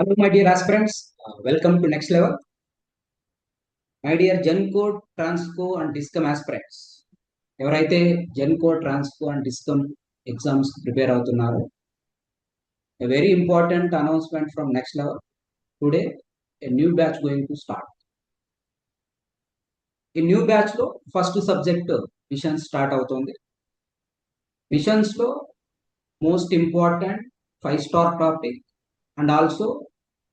Hello, my dear aspirants. Welcome to Next Level. My dear Genco, Transco and Discom aspirants. ఎవరైతే Genco Transco and discom exams prepare అవుతున్నారో a very important announcement from Next Level. Today, a new batch going to start. ఈ new batch లో first subject machines start అవుతుంది. Machines లో most important 5-star topic and also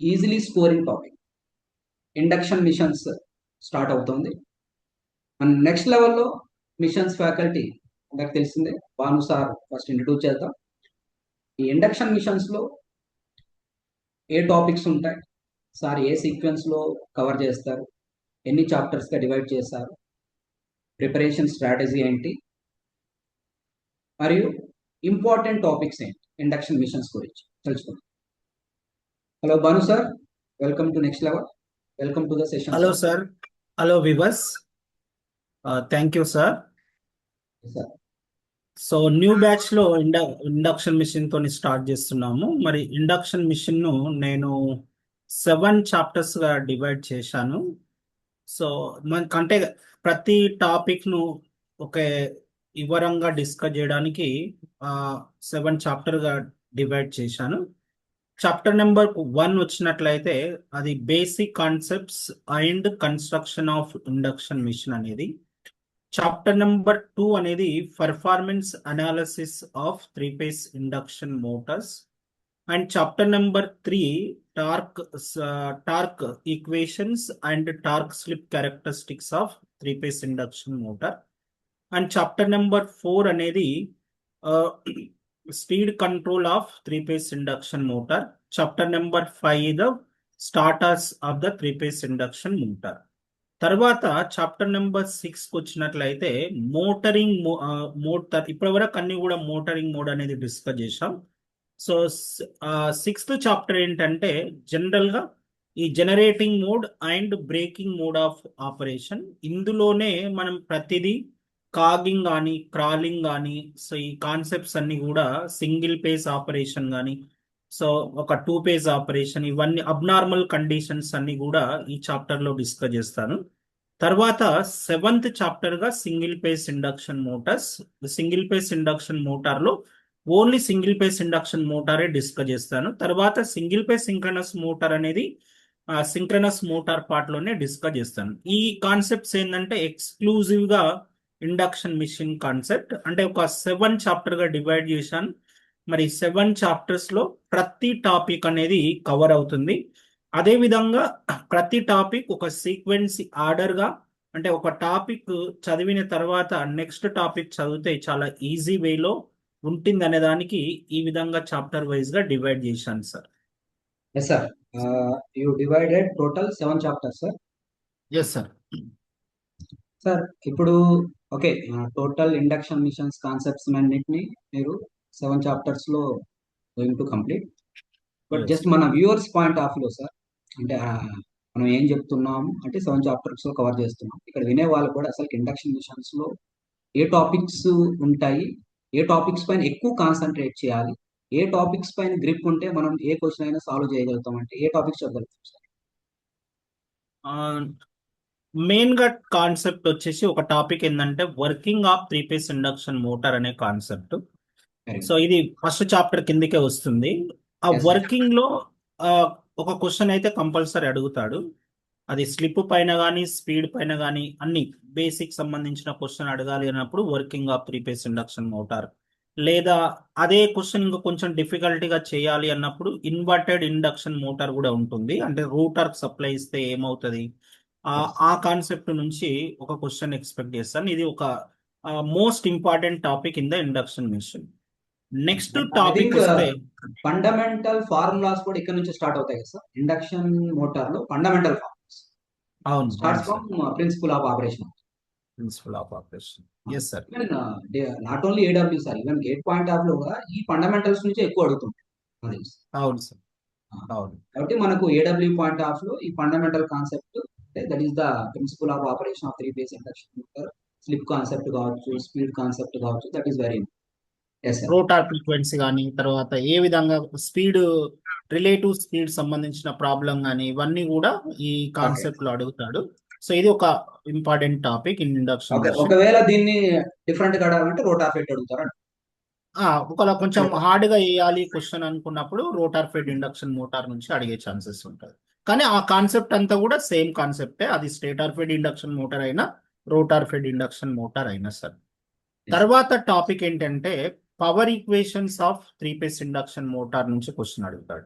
easily scoring topic induction machines start అవుతుంది. And next లెవెల్లో machines faculty అందరికి తెలిసిందే, Bhanu sir first introduce చేద్దాం. ఈ ఇండక్షన్ మిషన్స్ లో ఏ టాపిక్స్ ఉంటాయి, సార్ ఏ సీక్వెన్స్ లో కవర్ చేస్తారు, ఎన్ని చాప్టర్స్ గా డివైడ్ చేస్తారు, ప్రిపరేషన్ స్ట్రాటజీ ఏంటి, మరియు ఇంపార్టెంట్ టాపిక్స్ ఏంటి ఇండక్షన్ మిషన్స్ గురించి తెలుసుకుందాం. Hello Bhanu sir, welcome to next level. Welcome to the session. Hello, sir. Hello, viewers. Thank you, sir. Sir so new batch లో ఇండక్షన్ మిషన్ తోని start చేస్తున్నాము. మరి ఇండక్షన్ మిషన్ ను నేను 7 చాప్టర్స్ గా డివైడ్ చేశాను. సో మనకంటే ప్రతి టాపిక్ ను ఒక వివరంగా డిస్కస్ చేయడానికి 7 చాప్టర్ గా డివైడ్ చేశాను. చాప్టర్ నెంబర్ 1 వచ్చినట్లయితే అది basic concepts and construction of induction machine అనేది. చాప్టర్ నెంబర్ 2 అనేది performance analysis of 3-phase induction motors. And chapter number 3 torque equations and torque slip characteristics of 3-phase induction motor. And chapter number 4 అనేది speed control of 3-phase induction motor. Chapter number 5 the starters of the 3-phase induction motor. తర్వాత chapter number 6 వచ్చినట్లయితే motoring motor. ఇప్పటి వరకు అన్ని కూడా motoring mode అనేది discuss చేసాం. So 6th chapter ఏంటంటే జనరల్ గా ఈ generating mode and breaking mode of operation. ఇందులోనే మనం ప్రతిదీ కాగింగ్ కానీ క్రాలింగ్ కానీ, సో ఈ కాన్సెప్ట్స్ అన్ని కూడా సింగిల్ పేజ్ ఆపరేషన్ కానీ, సో ఒక 2-phase ఆపరేషన్, ఇవన్నీ అబ్నార్మల్ కండిషన్స్ అన్ని కూడా ఈ చాప్టర్ లో డిస్కస్ చేస్తాను. తర్వాత 7th చాప్టర్ గా single phase induction motors. Single phase induction motor లో ఓన్లీ సింగిల్ పేజ్ ఇండక్షన్ మోటారే డిస్కస్ చేస్తాను. తర్వాత సింగిల్ పేజ్ సింక్రనస్ మోటార్ అనేది సింక్రనస్ మోటార్ పార్ట్ లోనే డిస్కస్ చేస్తాను. ఈ కాన్సెప్ట్స్ ఏంటంటే ఎక్స్క్లూజివ్ గా ఇండక్షన్ మిషన్ కాన్సెప్ట్, అంటే ఒక 7 చాప్టర్ గా డివైడ్ చేశాను. మరి 7 చాప్టర్స్ లో ప్రతి టాపిక్ అనేది కవర్ అవుతుంది. అదే విధంగా ప్రతి టాపిక్ ఒక సీక్వెన్స్ ఆర్డర్ గా, అంటే ఒక టాపిక్ చదివిన తర్వాత నెక్స్ట్ టాపిక్ చదివితే చాలా ఈజీ వేలో ఉంటుంది అనే దానికి ఈ విధంగా చాప్టర్ వైజ్ గా డివైడ్ చేశాను sir. Yes sir, you divided total 7 chapters sir. Yes sir. Sir ఇప్పుడు okay, total induction machines concepts అన్నింటినీ మీరు 7 చాప్టర్స్ లో going to complete. But Yes. Just మన వ్యూవర్స్ పాయింట్ ఆఫ్ లో సార్, అంటే మనం ఏం చెప్తున్నాము అంటే 7 చాప్టర్స్ లో కవర్ చేస్తున్నాం. ఇక్కడ వినే వాళ్ళు కూడా అసలు ఇండక్షన్ మిషన్స్ లో ఏ టాపిక్స్ ఉంటాయి, ఏ టాపిక్స్ పైన ఎక్కువ కాన్సన్ట్రేట్ చేయాలి, ఏ టాపిక్స్ పైన గ్రిప్ ఉంటే మనం ఏ క్వశ్చన్ అయినా సాల్వ్ చేయగలుగుతాం, అంటే ఏ టాపిక్స్ చెప్పగలుగుతాం సార్? మెయిన్ గా కాన్సెప్ట్ వచ్చేసి ఒక టాపిక్ ఏంటంటే working of 3-phase induction motor అనే కాన్సెప్ట్. సో ఇది ఫస్ట్ చాప్టర్ కిందకే వస్తుంది. ఆ Yes, sir. వర్కింగ్ లో ఆ, ఒక క్వశ్చన్ అయితే కంపల్సరీ అడుగుతాడు. అది స్లిప్ పైన కానీ స్పీడ్ పైన కానీ అన్ని బేసిక్ సంబంధించిన క్వశ్చన్ అడగాలి అన్నప్పుడు working of 3-phase induction motor. లేదా అదే క్వశ్చన్ ఇంకా కొంచెం డిఫికల్టీగా చేయాలి అన్నప్పుడు ఇన్వర్టెడ్ ఇండక్షన్ మోటార్ కూడా ఉంటుంది. అంటే రూటర్ సప్లై ఇస్తే ఏమవుతుంది, ఆ కాన్సెప్ట్ నుంచి ఒక క్వశ్చన్ ఎక్స్పెక్ట్ చేస్తాను. ఇది ఒక most important topic in the induction machine. Next topic వస్తే ఫండమెంటల్ ఫార్ములాస్ కూడా ఇక్కడ నుంచి స్టార్ట్ అవుతాయి కదా సార్. ఇండక్షన్ మోటార్ లో ఫండమెంటల్ ఫార్ములాస్ అవును starts from principle of operation. Principle of operation. Yes sir. Even not only AW sir, even GATE point of లో కూడా ఈ ఫండమెంటల్స్ నుంచి ఎక్కువ అడుగుతుంది. అవును సార్. అవును. కాబట్టి మనకు ఏడబ్ల్యూ పాయింట్ ఆఫ్ లో ఈ fundamental concept that is the principle of operation of 3-phase induction motor. Slip concept కావచ్చు, స్పీడ్ కాన్సెప్ట్ కావచ్చు, that is very. Rotor frequency కానీ తర్వాత ఏ విధంగా స్పీడ్ రిలేటివ్ స్పీడ్ సంబంధించిన ప్రాబ్లం కానీ ఇవన్నీ కూడా ఈ ఓకే కాన్సెప్ట్ లో అడుగుతాడు. సో ఇది ఒక important topic in induction okay. Machine. ఒకవేళ దీన్ని డిఫరెంట్ గా అడగాలంటే రోటార్ ఫెట్ అడుగుతారు. ఒకవేళ కొంచెం హార్డ్ గా వేయాలి క్వశ్చన్ అనుకున్నప్పుడు రోటార్ ఫెడ్ ఇండక్షన్ మోటార్ నుంచి అడిగే ఛాన్సెస్ ఉంటుంది. కానీ ఆ కాన్సెప్ట్ అంతా కూడా సేమ్ కాన్సెప్టే, అది స్టేటర్ ఫెడ్ ఇండక్షన్ మోటార్ అయినా రోటార్ ఫెడ్ ఇండక్షన్ మోటార్ అయినా సరే. తర్వాత టాపిక్ ఏంటంటే power equations of 3-phase induction motor నుంచి క్వశ్చన్ అడుగుతాడు.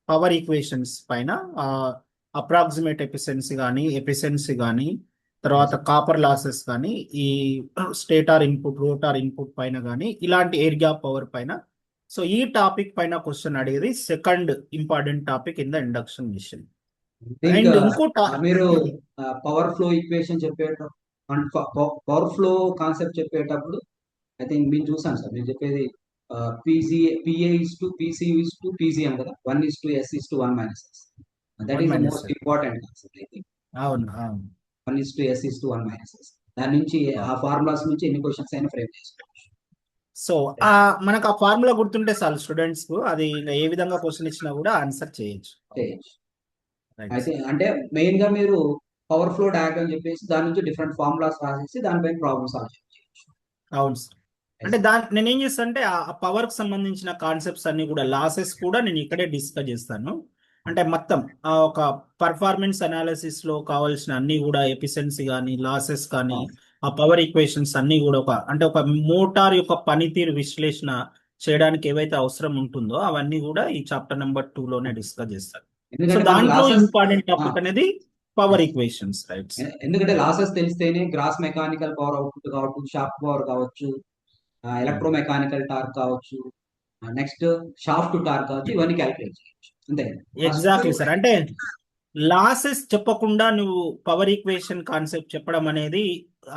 పవర్ ఈక్వేషన్స్ పైన అప్రాక్సిమేట్ ఎఫిషియన్సీ కానీ తర్వాత కాపర్ లాసెస్ కానీ ఈ స్టేటార్ ఇన్పుట్ రోటార్ ఇన్పుట్ పైన కానీ ఇలాంటి ఎయిర్ గ్యాప్ పవర్ పైన. సో ఈ టాపిక్ పైన క్వశ్చన్ అడిగేది second important topic in the induction machine. And ఇంకో మీరు పవర్ ఫ్లో ఈక్వేషన్ చెప్పేటప్పుడు పవర్ ఫ్లో కాన్సెప్ట్ చెప్పేటప్పుడు ఐ థింక్ మీరు చూసాను సార్, మీరు చెప్పేది PC PA is to PC is to PCM కదా, 1:s is to 1-s. That is the most important concept I think. అవును 1:s ఇస్ టు 1-s. దాని నుంచి ఆ ఫార్ములాస్ నుంచి ఎన్ని క్వశ్చన్స్ అయినా ఫ్రేమ్ చేసుకోవచ్చు. సో మనకు ఆ ఫార్ములా గుర్తుంటే చాలు స్టూడెంట్స్ కు, అది ఇంకా ఏ విధంగా క్వశ్చన్ ఇచ్చినా కూడా ఆన్సర్ చేయొచ్చు. అయితే అంటే మెయిన్ గా మీరు పవర్ ఫ్లో డయాగ్రామ్ చెప్పేసి దాని నుంచి డిఫరెంట్ ఫార్ములాస్ రాసేసి దానిపైన ప్రాబ్లమ్ సాల్వ్ చేయొచ్చు. అవును సార్. అంటే నేను ఏం చేస్తాను అంటే ఆ పవర్ కి సంబంధించిన కాన్సెప్ట్స్ అన్ని కూడా లాసెస్ కూడా నేను ఇక్కడే డిస్కస్ చేస్తాను. అంటే మొత్తం ఒక పర్ఫార్మెన్స్ అనాలిసిస్ లో కావాల్సిన అన్ని కూడా ఎఫిషియన్సీ కానీ లాసెస్ కానీ ఆ పవర్ ఈక్వేషన్స్ అన్ని కూడా ఒక మోటార్ యొక్క పనితీరు విశ్లేషణ చేయడానికి ఏవైతే అవసరం ఉంటుందో అవన్నీ కూడా ఈ చాప్టర్ నెంబర్ 2 లోనే డిస్కస్ చేస్తాను. సో దాంట్లో ఇంపార్టెంట్ టాపిక్ అనేది పవర్ ఈక్వేషన్స్, రైట్? ఎందుకంటే లాసెస్ తెలిస్తేనే గ్రాస్ మెకానికల్ పవర్ అవుట్పుట్ కావచ్చు, షాఫ్ట్ పవర్ కావచ్చు, ఎలక్ట్రో మెకానికల్ టార్క్ కావచ్చు, నెక్స్ట్ షాఫ్ట్ టార్క్ కావచ్చు, ఇవన్నీ క్యాలిక్యులేట్ చేయొచ్చు. అంతే. Exactly sir. అంటే లాసెస్ చెప్పకుండా నువ్వు పవర్ ఈక్వేషన్ కాన్సెప్ట్ చెప్పడం అనేది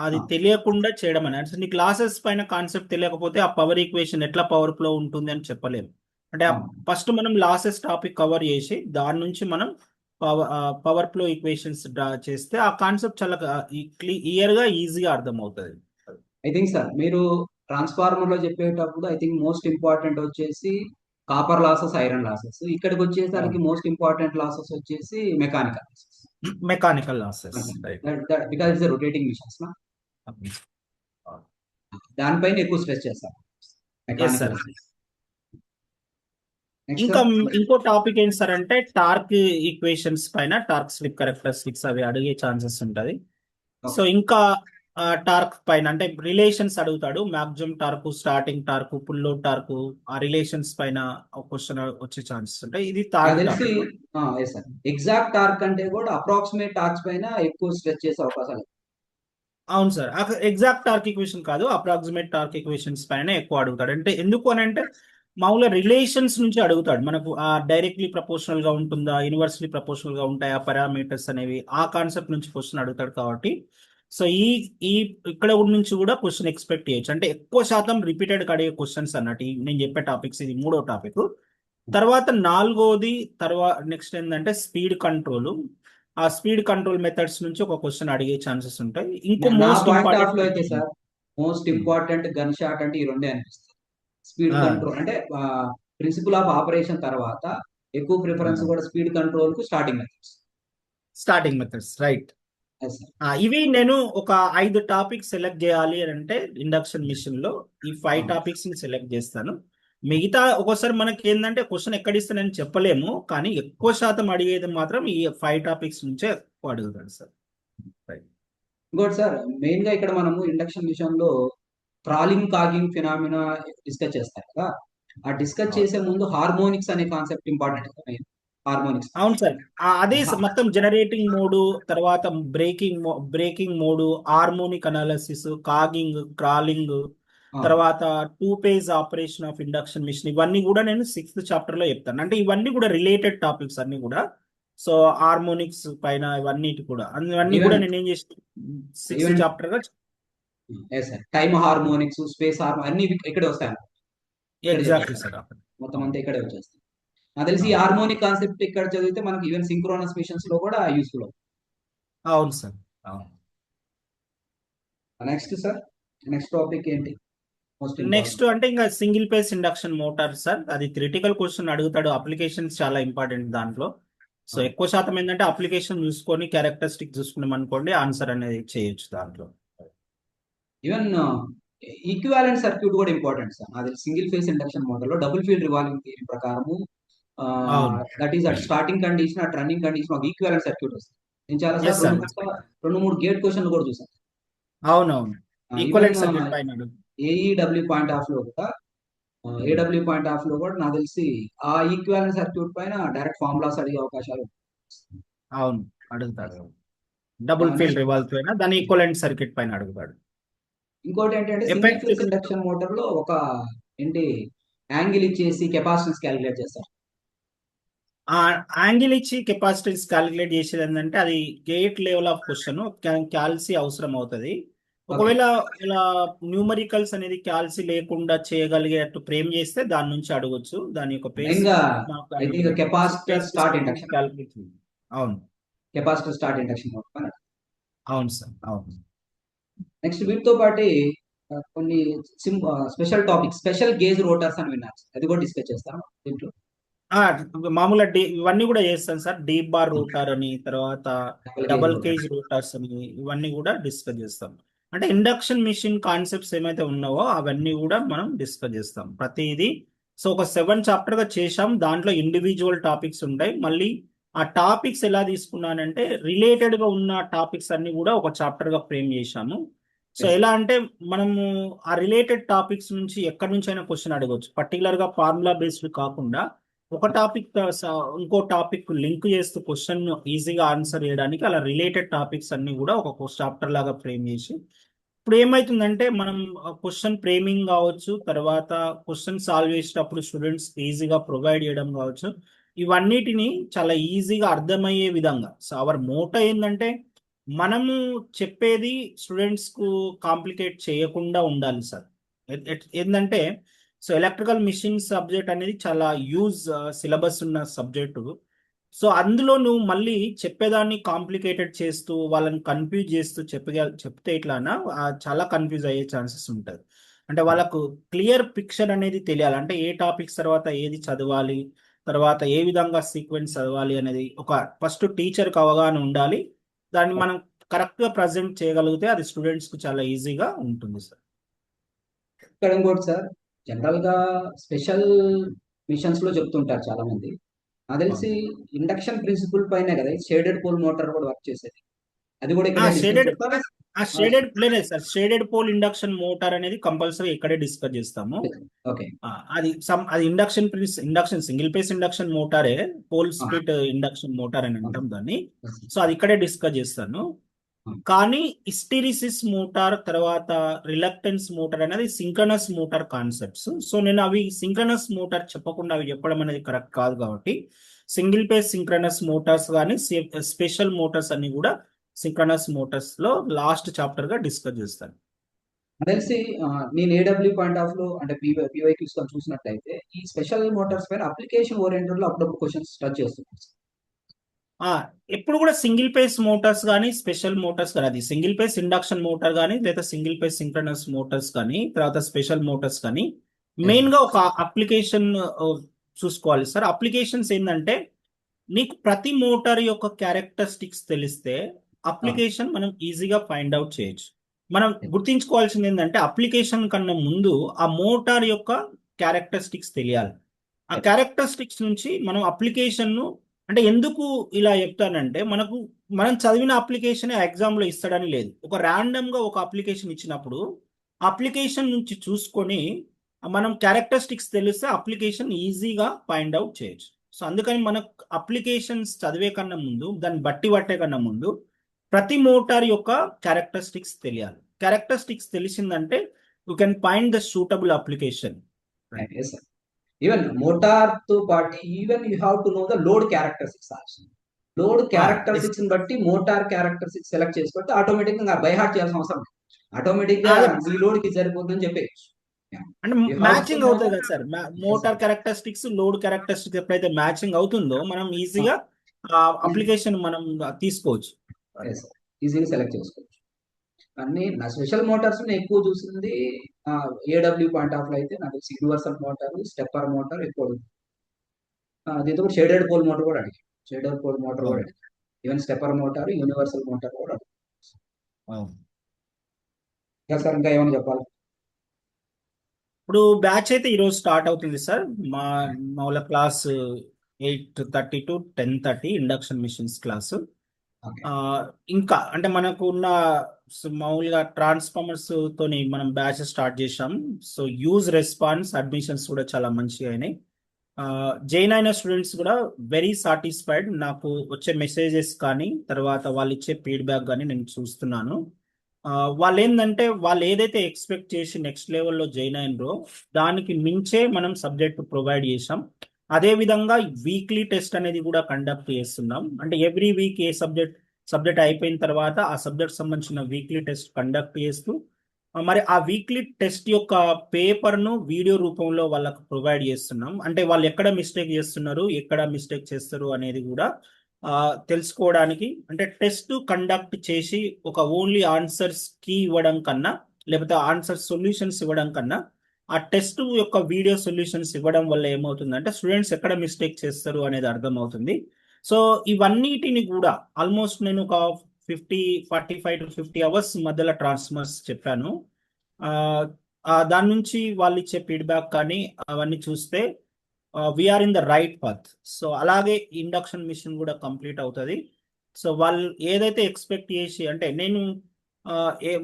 అది తెలియకుండా చేయడం అనేది. అంటే నీకు లాసెస్ పైన కాన్సెప్ట్ తెలియకపోతే ఆ పవర్ ఈక్వేషన్ ఎట్లా పవర్ ఫ్లో ఉంటుంది అని చెప్పలేము. అంటే ఫస్ట్ మనం లాసెస్ టాపిక్ కవర్ చేసి దాని నుంచి మనం పవర్ ఫ్లో ఈక్వేషన్స్ డ్రా చేస్తే ఆ కాన్సెప్ట్ చాలా క్లియర్ గా ఈజీగా అర్థం అవుతుంది. ఐ థింక్ సార్ మీరు ట్రాన్స్ఫార్మర్ లో చెప్పేటప్పుడు ఐ థింక్ మోస్ట్ ఇంపార్టెంట్ వచ్చేసి కాపర్ లాసెస్, ఐరన్ లాసెస్. ఇక్కడికి వచ్చేసరికి మోస్ట్ ఇంపార్టెంట్ లాసెస్ వచ్చేసి mechanical losses, because it's rotating machines నా, దానిపైన ఎక్కువ స్ట్రెస్ చేస్తారు మెకానికల్. ఇంకా ఇంకో టాపిక్ ఏంటి సార్ అంటే టార్క్ ఈక్వేషన్స్ పైన టార్క్ స్లిప్ క్యారెక్టరిస్టిక్స్ అవి అడిగే ఛాన్సెస్ ఉంటది. సో ఇంకా టార్క్ పైన అంటే రిలేషన్స్ అడుగుతాడు. Maximum torque, starting torque, full load torque, ఆ రిలేషన్స్ పైన క్వశ్చన్ వచ్చే ఛాన్సెస్ ఉంటాయి. ఇది ఎగ్జాక్ట్ టార్క్ అంటే కూడా అప్రాక్సిమేట్ టార్క్స్ పైన ఎక్కువ స్ట్రెచ్ చేసే అవకాశాలు. అవును సార్. ఎగ్జాక్ట్ టార్క్ ఈక్వేషన్ కాదు, అప్రాక్సిమేట్ టార్క్ ఈక్వేషన్స్ పైన ఎక్కువ అడుగుతాడు. అంటే ఎందుకు అని అంటే మామూలుగా రిలేషన్స్ నుంచి అడుగుతాడు. మనకు డైరెక్ట్లీ ప్రపోర్షనల్ గా ఉంటుందా, యూనివర్సలీ ప్రపోర్షనల్ గా ఉంటాయా పారామీటర్స్ అనేవి, ఆ కాన్సెప్ట్ నుంచి క్వశ్చన్ అడుగుతాడు. కాబట్టి సో ఈ ఇక్కడ నుంచి కూడా క్వశ్చన్ ఎక్స్పెక్ట్ చేయొచ్చు. అంటే ఎక్కువ శాతం రిపీటెడ్ అడిగే క్వశ్చన్స్ అన్నట్టు నేను చెప్పే టాపిక్స్. ఇది 3వ టాపిక్. తర్వాత 4వది నెక్స్ట్ ఏంటంటే స్పీడ్ కంట్రోల్. ఆ స్పీడ్ కంట్రోల్ మెథడ్స్ నుంచి ఒక క్వశ్చన్ అడిగే ఛాన్సెస్ ఉంటాయి. ఇంకో మోస్ట్ ఇంపార్టెంట్ గన్ షాట్ అంటే ఈ రెండే అనిపిస్తుంది. స్పీడ్ కంట్రోల్ అంటే ప్రిన్సిపల్ ఆఫ్ ఆపరేషన్ తర్వాత ఎక్కువ ప్రిఫరెన్స్ కూడా స్పీడ్ కంట్రోల్ కు స్టార్టింగ్ మెథడ్స్, రైట్? ఇవి నేను ఒక 5 టాపిక్స్ సెలెక్ట్ చేయాలి అని అంటే ఇండక్షన్ మిషన్ లో ఈ 5 టాపిక్స్ ని సెలెక్ట్ చేస్తాను. మిగతా ఒక్కోసారి మనకి ఏంటంటే క్వశ్చన్ ఎక్కడిస్తానని చెప్పలేము, కానీ ఎక్కువ శాతం అడిగేది మాత్రం ఈ 5 టాపిక్స్ నుంచే ఎక్కువ అడుగుతాడు సార్. ఇంకోటి సార్, మెయిన్ గా ఇక్కడ మనము ఇండక్షన్ మిషన్ లో ట్రాలింగ్ కాగింగ్ ఫినామినా డిస్కస్ చేస్తారు కదా, ఆ డిస్కస్ చేసే ముందు హార్మోనిక్స్ అనే కాన్సెప్ట్ ఇంపార్టెంట్. హార్మోనిక్స్, అవును సార్. అదే మొత్తం జనరేటింగ్ మోడు, తర్వాత braking mode, harmonic analysis, cogging, crawling, తర్వాత 2-phase operation of induction machine, ఇవన్నీ కూడా నేను 6th చాప్టర్ లో చెప్తాను. అంటే ఇవన్నీ కూడా రిలేటెడ్ టాపిక్స్ అన్ని కూడా. సో హార్మోనిక్స్ పైన ఇవన్నీ కూడా నేను ఏం చేసి 6th చాప్టర్ గా టైమ్ హార్మోనిక్స్, స్పేస్ హార్మోనిక్స్ అన్ని ఇక్కడే వస్తాయి. Exactly sir. మొత్తం అంతా ఇక్కడే వచ్చేస్తాయి. నాకు తెలిసి ఈ హార్మోనిక్ కాన్సెప్ట్ ఇక్కడ చదివితే మనకి ఈవెన్ సింక్రోనస్ మిషన్స్ లో కూడా యూస్ఫుల్ అవుతుంది. అవును sir. Next sir, next topic ఏంటి? Most next important. అంటే ఇంకా single phase induction motor sir, అది క్రిటికల్ క్వశ్చన్ అడుగుతాడు, అప్లికేషన్స్ చాలా ఇంపార్టెంట్ దాంట్లో. సో ఎక్కువ శాతం ఏంటంటే అప్లికేషన్ చూసుకొని క్యారెక్టరిస్టిక్ చూసుకున్నాం అనుకోండి, ఆన్సర్ అనేది చేయొచ్చు దాంట్లో. ఈవెన్ ఈక్వివాలెంట్ సర్క్యూట్ కూడా ఇంపార్టెంట్ సార్. అది సింగిల్ ఫేస్ ఇండక్షన్ మోటార్ లో డబుల్ ఫీల్డ్ రివాల్వింగ్ థియరీ ప్రకారము అవును that is at starting condition, at running condition ఒక ఈక్వివాలెంట్ సర్క్యూట్ వస్తుంది. నేను చాలా ఎస్ సార్ సార్, రెండు మూడు గేట్ క్వశ్చన్లు కూడా చూసాను. అవునవును, ఈవెన్ ఈక్వలెంట్ సర్క్యూట్ పైన అడుగు. ఏఈడబ్ల్యూ పాయింట్ ఆఫ్ లో కూడా ఏడబ్ల్యూ పాయింట్ ఆఫ్ లో కూడా నాకు తెలిసి ఆ ఈక్వివాలెంట్ సర్క్యూట్ పైన డైరెక్ట్ ఫార్ములాస్ అడిగే అవకాశాలు అవును అడుగుతాడు, డబుల్ ఫీల్డ్ నెక్స్ట్. రివాల్వ్ పైన దాని ఈక్వలెంట్ సర్క్యూట్ పైన అడుగుతాడు. ఇంకోటి ఏంటంటే single phase effective induction motor లో ఒక ఏంటి యాంగిల్ ఇచ్చేసి కెపాసిటెన్స్ క్యాలిక్యులేట్ చేస్తారు. ఆ యాంగిల్ ఇచ్చి కెపాసిటెన్స్ క్యాలిక్యులేట్ చేసేది ఏంటంటే అది gate level of question, calci అవసరం అవుతుంది. ఓకే. ఒకవేళ ఇలా న్యూమరికల్స్ అనేది క్యాల్సి లేకుండా చేయగలిగేట్టు ఫ్రేమ్ చేస్తే దాని నుంచి అడగొచ్చు, దాని యొక్క పేస్ మెయిన్ గా I think calculate capacitor phase start induction, calculate. అవును కెపాసిటర్ స్టార్ట్ ఇండక్షన్ మోటార్. అవును సార్ అవును. నెక్స్ట్ వీటితో పాటు కొన్ని special topic, special cage rotors అని విన్నారు, అది కూడా డిస్కస్ చేస్తాం దీంట్లో. ఆ, మామూలుగా ఇవన్నీ కూడా చేస్తాను సార్, డీప్ బార్ రూటర్ అని, తర్వాత double cage double rotor. Cage rotors అని, ఇవన్నీ కూడా డిస్కస్ చేస్తాం. అంటే ఇండక్షన్ మిషన్ కాన్సెప్ట్స్ ఏమైతే ఉన్నావో అవన్నీ కూడా మనం డిస్కస్ చేస్తాం ప్రతిదీ. సో ఒక 7 చాప్టర్ గా చేసాం, దాంట్లో ఇండివిజువల్ టాపిక్స్ ఉంటాయి. మళ్ళీ ఆ టాపిక్స్ ఎలా తీసుకున్నానంటే రిలేటెడ్ గా ఉన్న టాపిక్స్ అన్ని కూడా ఒక చాప్టర్ గా ఫ్రేమ్ చేశాము. So Yes. ఎలా అంటే మనము ఆ రిలేటెడ్ టాపిక్స్ నుంచి ఎక్కడి నుంచి అయినా క్వశ్చన్ అడగవచ్చు, పర్టికులర్ గా ఫార్ములా బేస్డ్ కాకుండా ఒక టాపిక్ ఇంకో టాపిక్ లింక్ చేస్తూ క్వశ్చన్ ఈజీగా ఆన్సర్ చేయడానికి అలా రిలేటెడ్ టాపిక్స్ అన్ని కూడా ఒక చాప్టర్ లాగా ఫ్రేమ్ చేసి, ఇప్పుడు ఏమైతుందంటే మనం క్వశ్చన్ ఫ్రేమింగ్ కావచ్చు, తర్వాత క్వశ్చన్ సాల్వ్ చేసేటప్పుడు స్టూడెంట్స్ ఈజీగా ప్రొవైడ్ చేయడం కావచ్చు, ఇవన్నిటిని చాలా ఈజీగా అర్థమయ్యే విధంగా. సో అవర్ మోటో ఏంటంటే మనము చెప్పేది స్టూడెంట్స్ కు కాంప్లికేట్ చేయకుండా ఉండాలి సార్. ఏంటంటే సో ఎలక్ట్రికల్ మిషన్ సబ్జెక్ట్ అనేది చాలా సిలబస్ ఉన్న సబ్జెక్టు. సో అందులో నువ్వు మళ్ళీ చెప్పేదాన్ని కాంప్లికేటెడ్ చేస్తూ వాళ్ళని కన్ఫ్యూజ్ చేస్తూ చెప్తే ఇట్లానా చాలా కన్ఫ్యూజ్ అయ్యే ఛాన్సెస్ ఉంటుంది. అంటే వాళ్ళకు క్లియర్ పిక్చర్ అనేది తెలియాలి, అంటే ఏ టాపిక్స్ తర్వాత ఏది చదవాలి, తర్వాత ఏ విధంగా సీక్వెన్స్ చదవాలి అనేది ఒక ఫస్ట్ టీచర్కి అవగాహన ఉండాలి. దాన్ని మనం కరెక్ట్గా ప్రజెంట్ చేయగలిగితే అది స్టూడెంట్స్కి చాలా ఈజీగా ఉంటుంది సార్. ఇక్కడ ఇంకోటి సార్, జనరల్ గా స్పెషల్ మిషన్స్ లో చెప్తుంటారు చాలా మంది. నాకు తెలిసి ఇండక్షన్ ప్రిన్సిపల్ పైనే కదా షేడెడ్ పోల్ మోటార్ కూడా వర్క్ చేసేది, అది కూడా ఇక్కడ డిస్కస్ షేడెడ్ చేస్తారా? లేదు sir, shaded pole induction motor అనేది కంపల్సరీ ఇక్కడే డిస్కస్ చేస్తాము. ఓకే. అది ఇండక్షన్ సింగిల్ పేస్ ఇండక్షన్ మోటారే, పోల్ స్ప్లిట్ ఇండక్షన్ మోటార్ అని అంటాం దాన్ని. సో అది ఇక్కడే డిస్కస్ చేస్తాను. కానీ హిస్టెరిసిస్ మోటార్ తర్వాత రిలక్టెన్స్ మోటార్ అనేది సింక్రనస్ మోటార్ కాన్సెప్ట్స్. సో నేను అవి సింక్రనస్ మోటార్ చెప్పకుండా అవి చెప్పడం అనేది కరెక్ట్ కాదు, కాబట్టి సింగిల్ పేస్ సింక్రనస్ మోటార్స్ కానీ స్పెషల్ మోటార్స్ అన్ని కూడా సింక్రనస్ మోటార్స్ లో లాస్ట్ చాప్టర్ గా డిస్కస్ చేస్తాను. తెలిసి నేను ఏడబ్ల్యూ పాయింట్ ఆఫ్ లో అంటే పీవైక్యూస్ చూసినట్లయితే ఈ స్పెషల్ మోటార్స్ పైన అప్లికేషన్ ఓరియంటెడ్ లో అప్పుడప్పుడు క్వశ్చన్స్ టచ్ చేస్తున్నాను. ఎప్పుడు కూడా సింగిల్ పేస్ మోటార్స్ కానీ స్పెషల్ మోటార్స్ కానీ, అది సింగిల్ పేస్ ఇండక్షన్ మోటార్ కానీ లేదా సింగిల్ పేస్ సింక్రనస్ మోటార్స్ కానీ తర్వాత స్పెషల్ మోటార్స్ కానీ మెయిన్ గా ఒక అప్లికేషన్ చూసుకోవాలి సార్. అప్లికేషన్స్ ఏంటంటే నీకు ప్రతి మోటార్ యొక్క క్యారెక్టరిస్టిక్స్ తెలిస్తే అప్లికేషన్ మనం ఈజీగా ఫైండ్ అవుట్ చేయొచ్చు. మనం గుర్తించుకోవాల్సింది ఏంటంటే అప్లికేషన్ కన్నా ముందు ఆ మోటార్ యొక్క క్యారెక్టరిస్టిక్స్ తెలియాలి. ఆ క్యారెక్టరిస్టిక్స్ నుంచి మనం అప్లికేషన్ ను, అంటే ఎందుకు ఇలా చెప్తానంటే మనం చదివిన అప్లికేషన్ ఎగ్జామ్ లో ఇస్తాడని లేదు, ఒక ర్యాండమ్ గా ఒక అప్లికేషన్ ఇచ్చినప్పుడు అప్లికేషన్ నుంచి చూసుకొని మనం క్యారెక్టరిస్టిక్స్ తెలిస్తే అప్లికేషన్ ఈజీగా ఫైండ్ అవుట్ చేయొచ్చు. సో అందుకని మనకు అప్లికేషన్స్ చదివే కన్నా ముందు, దాన్ని బట్టి పట్టే కన్నా ముందు ప్రతి మోటార్ యొక్క క్యారెక్టరిస్టిక్స్ తెలియాలి. క్యారెక్టరిస్టిక్స్ తెలిసిందంటే you can find the suitable application. Even motor తో పాటు even you have to know the load characteristics also. Load characteristics బట్టి మోటార్ క్యారెక్టరిస్టిక్స్ సెలెక్ట్ చేసుకుంటే ఆటోమేటిక్ గా బై హార్ట్ చేయాల్సిన అవసరం లేదు, ఆటోమేటిక్ గా ఈ లోడ్ కి సరిపోతుందని చెప్పేయచ్చు. అంటే మ్యాచింగ్ అవుతుంది కదా sir, motor characteristics load characteristics ఎప్పుడైతే మ్యాచింగ్ అవుతుందో మనం ఈజీగా అప్లికేషన్ మనం తీసుకోవచ్చు, ఈజీగా సెలెక్ట్ చేసుకోవచ్చు. అన్ని నా స్పెషల్ మోటార్స్ ఎక్కువ చూసింది ఏడబ్ల్యూ పాయింట్ ఆఫ్ లో అయితే నాకు యూనివర్సల్ మోటార్, స్టెప్పర్ మోటార్ ఎక్కువ దీంతో కూడా షేడెడ్ పోల్ మోటార్ కూడా అడిగాను. షేడెడ్ పోల్ మోటార్ కూడా అవును అడిగాను. Even stepper motor, universal motor కూడా అడిగాను. అవును. ఇంకా సార్ ఇంకా ఏమైనా చెప్పాలి? ఇప్పుడు బ్యాచ్ అయితే ఈరోజు స్టార్ట్ అవుతుంది సార్. మా మామూలు class 8:30 to 10:30 induction machines class. Okay. ఇంకా అంటే మనకు ఉన్న మామూలుగా ట్రాన్స్ఫార్మర్స్ తోని మనం బ్యాచ్ స్టార్ట్ చేసాం. సో యూజ్ రెస్పాన్స్ అడ్మిషన్స్ కూడా చాలా మంచిగా అయినాయి. జైన్ అయిన స్టూడెంట్స్ కూడా వెరీ సాటిస్ఫైడ్. నాకు వచ్చే మెసేజెస్ కానీ తర్వాత వాళ్ళు ఇచ్చే ఫీడ్బ్యాక్ కానీ నేను చూస్తున్నాను. వాళ్ళు ఏంటంటే వాళ్ళు ఏదైతే ఎక్స్పెక్ట్ చేసి నెక్స్ట్ లెవెల్లో జాయిన్ అయినరో దానికి మించే మనం సబ్జెక్ట్ ప్రొవైడ్ చేసాం. అదే విధంగా వీక్లీ టెస్ట్ అనేది కూడా కండక్ట్ చేస్తున్నాం. అంటే ఎవ్రీ వీక్ ఏ సబ్జెక్ట్ అయిపోయిన తర్వాత ఆ సబ్జెక్ట్ సంబంధించిన వీక్లీ టెస్ట్ కండక్ట్ చేస్తూ మరి ఆ వీక్లీ టెస్ట్ యొక్క పేపర్ను వీడియో రూపంలో వాళ్ళకు ప్రొవైడ్ చేస్తున్నాం. అంటే వాళ్ళు ఎక్కడ మిస్టేక్ చేస్తున్నారు, ఎక్కడ మిస్టేక్ చేస్తారు అనేది కూడా తెలుసుకోవడానికి. అంటే టెస్ట్ కండక్ట్ చేసి ఒక ఓన్లీ ఆన్సర్స్ కి ఇవ్వడం కన్నా, లేకపోతే ఆన్సర్ సొల్యూషన్స్ ఇవ్వడం కన్నా ఆ టెస్ట్ యొక్క వీడియో సొల్యూషన్స్ ఇవ్వడం వల్ల ఏమవుతుందంటే స్టూడెంట్స్ ఎక్కడ మిస్టేక్ చేస్తారు అనేది అర్థమవుతుంది. సో ఇవన్నిటిని కూడా ఆల్మోస్ట్ నేను ఒక 45 to 50 అవర్స్ మధ్యలో ట్రాన్స్ఫర్స్ చెప్పాను. దాని నుంచి వాళ్ళు ఇచ్చే ఫీడ్బ్యాక్ కానీ అవన్నీ చూస్తే we're in the right path. So అలాగే ఇండక్షన్ మిషన్ కూడా కంప్లీట్ అవుతుంది. సో వాళ్ళు ఏదైతే ఎక్స్పెక్ట్ చేసి, అంటే నేను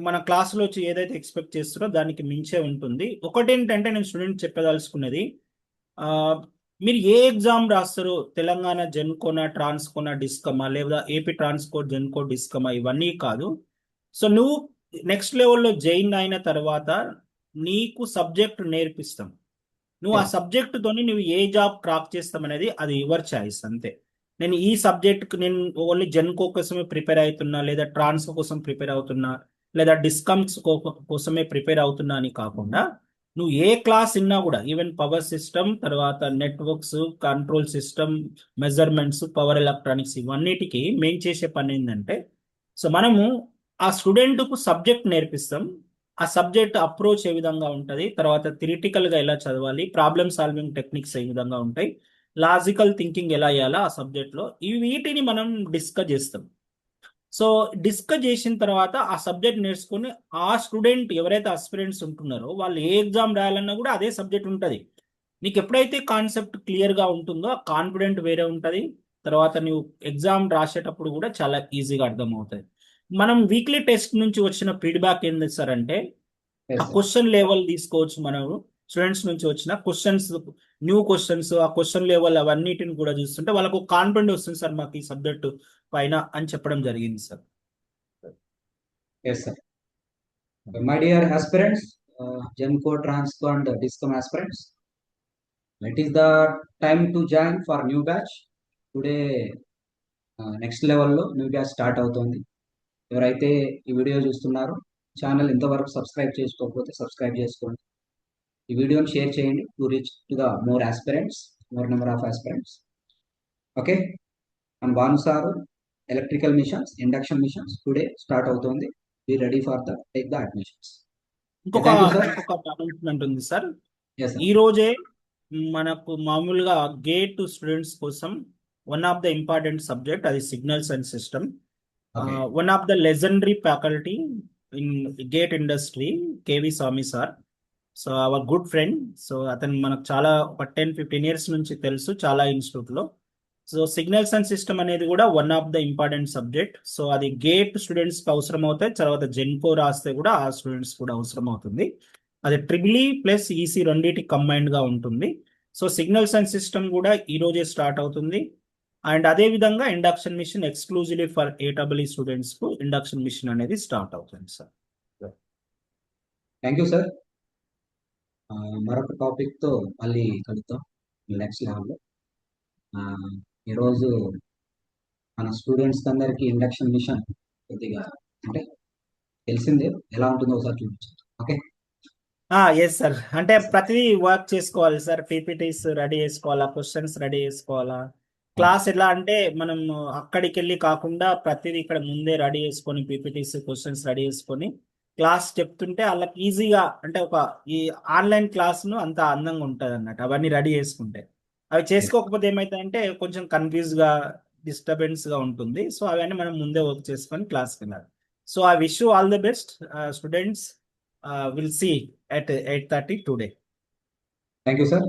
మన క్లాసులో వచ్చి ఏదైతే ఎక్స్పెక్ట్ చేస్తారో దానికి మించే ఉంటుంది. ఒకటేంటంటే నేను స్టూడెంట్ చెప్పదలుచుకున్నది, మీరు ఏ ఎగ్జామ్ రాస్తారో తెలంగాణ జెన్కోనా, ట్రాన్స్కోనా, డిస్కమా, లేదా ఏపీ ట్రాన్స్కోట్ జెన్కో డిస్కమా ఇవన్నీ కాదు. సో నువ్వు నెక్స్ట్ లెవెల్లో జాయిన్ అయిన తర్వాత నీకు సబ్జెక్ట్ నేర్పిస్తాం. నువ్వు ఆ సబ్జెక్టుతోని నువ్వు ఏ జాబ్ క్రాక్ చేస్తాం అనేది అది యువర్ చాయిస్ అంతే. నేను ఈ సబ్జెక్ట్కి నేను ఓన్లీ జెన్కో కోసమే ప్రిపేర్ అవుతున్నా, లేదా ట్రాన్స్కో కోసం ప్రిపేర్ అవుతున్నా, లేదా డిస్కమ్స్ కోసమే ప్రిపేర్ అవుతున్నా అని కాకుండా నువ్వు ఏ క్లాస్ విన్నా కూడా, ఈవెన్ పవర్ సిస్టమ్, తర్వాత networks, control system, measurements, power electronics ఇవన్నిటికీ మేము చేసే పని ఏంటంటే, సో మనము ఆ స్టూడెంట్కు సబ్జెక్ట్ నేర్పిస్తాం. ఆ సబ్జెక్ట్ అప్రోచ్ ఏ విధంగా ఉంటుంది, తర్వాత థిరిటికల్గా ఎలా చదవాలి, ప్రాబ్లమ్ సాల్వింగ్ టెక్నిక్స్ ఏ విధంగా ఉంటాయి, లాజికల్ థింకింగ్ ఎలా చేయాలా ఆ సబ్జెక్ట్లో, వీటిని మనం డిస్కస్ చేస్తాం. సో డిస్కస్ చేసిన తర్వాత ఆ సబ్జెక్ట్ నేర్చుకుని ఆ స్టూడెంట్ ఎవరైతే అస్పిరెంట్స్ ఉంటున్నారో వాళ్ళు ఏ ఎగ్జామ్ రాయాలన్నా కూడా అదే సబ్జెక్ట్ ఉంటుంది. నీకు ఎప్పుడైతే కాన్సెప్ట్ క్లియర్గా ఉంటుందో ఆ కాన్ఫిడెంట్ వేరే ఉంటుంది. తర్వాత నువ్వు ఎగ్జామ్ రాసేటప్పుడు కూడా చాలా ఈజీగా అర్థమవుతుంది. మనం వీక్లీ టెస్ట్ నుంచి వచ్చిన ఫీడ్బ్యాక్ ఏం చేస్తారంటే, ఆ క్వశ్చన్ లెవెల్ తీసుకోవచ్చు. మనం స్టూడెంట్స్ నుంచి వచ్చిన క్వశ్చన్స్, న్యూ క్వశ్చన్స్, ఆ క్వశ్చన్ లెవెల్ అవన్నిటిని కూడా చూస్తుంటే వాళ్ళకు కాన్ఫిడెంట్ వస్తుంది, సార్ మాకు ఈ సబ్జెక్టు పైన అని చెప్పడం జరిగింది sir. Yes sir. My dear aspirants, Genco, Transco and discom aspirants, it is the time to join for new batch. Today next లెవెల్లో న్యూ బ్యాచ్ స్టార్ట్ అవుతుంది. ఎవరైతే ఈ వీడియో చూస్తున్నారో ఛానల్ ఇంతవరకు సబ్స్క్రైబ్ చేసుకోకపోతే సబ్స్క్రైబ్ చేసుకోండి. ఈ వీడియోని షేర్ చేయండి to reach to the more aspirants, more number of aspirants. Okay. And Bhanu sir electrical machines, induction machines today start అవుతుంది. Be ready for the take the admissions. ఇంకొక thank you sir. Announcement ఉంది sir. Yes sir. ఈ రోజే మనకు మామూలుగా GATE students కోసం one of the important subject అది signals and system. One of the legendary faculty in GATE industry K V Swami sir. So hour good friend. So అతను మనకు చాలా ఒక 10-15 ఇయర్స్ నుంచి తెలుసు చాలా ఇన్స్టిట్యూట్లో. సో సిగ్నల్స్ అండ్ సిస్టమ్ అనేది కూడా one of the important subject. So అది గేట్ స్టూడెంట్స్కి అవసరం అవుతాయి, తర్వాత జెన్కో రాస్తే కూడా ఆ స్టూడెంట్స్ కూడా అవసరం అవుతుంది. అది ట్రిపుల్ ఈ ప్లస్ ఈసీ రెండింటి కంబైన్డ్గా ఉంటుంది. సో సిగ్నల్స్ అండ్ సిస్టమ్ కూడా ఈ రోజే స్టార్ట్ అవుతుంది. అండ్ అదే విధంగా induction machine exclusively for AW స్టూడెంట్స్కు ఇండక్షన్ మిషన్ అనేది స్టార్ట్ అవుతుంది సార్. Thank you sir. మరొక టాపిక్తో మళ్ళీ కలుద్దాం నెక్స్ట్ లెవెల్లో. ఈరోజు మన స్టూడెంట్స్ అందరికీ ఇండక్షన్ మిషన్ కొద్దిగా అంటే తెలిసిందే, ఎలా ఉంటుందో ఒకసారి చూపించారు. ఓకే. Yes sir. అంటే ప్రతిదీ వర్క్ చేసుకోవాలి సార్. పీపీటీస్ రెడీ చేసుకోవాలా, క్వశ్చన్స్ రెడీ చేసుకోవాలా. క్లాస్ ఎలా అంటే మనం అక్కడికి వెళ్ళి కాకుండా ప్రతిదీ ఇక్కడ ముందే రెడీ చేసుకొని పీపీటీస్ క్వశ్చన్స్ రెడీ చేసుకొని క్లాస్ చెప్తుంటే వాళ్ళకి ఈజీగా అంటే ఒక ఈ ఆన్లైన్ క్లాస్ను అంత అందంగా ఉంటుంది అన్నట్టు అవన్నీ రెడీ చేసుకుంటే. అవి చేసుకోకపోతే ఏమవుతాయంటే కొంచెం కన్ఫ్యూజ్గా డిస్టర్బెన్స్గా ఉంటుంది. సో అవన్నీ మనం ముందే వర్క్ చేసుకొని క్లాస్కి వెళ్ళాలి. So I wish you all the best students. Will see at 8:30 today. Thank you, sir.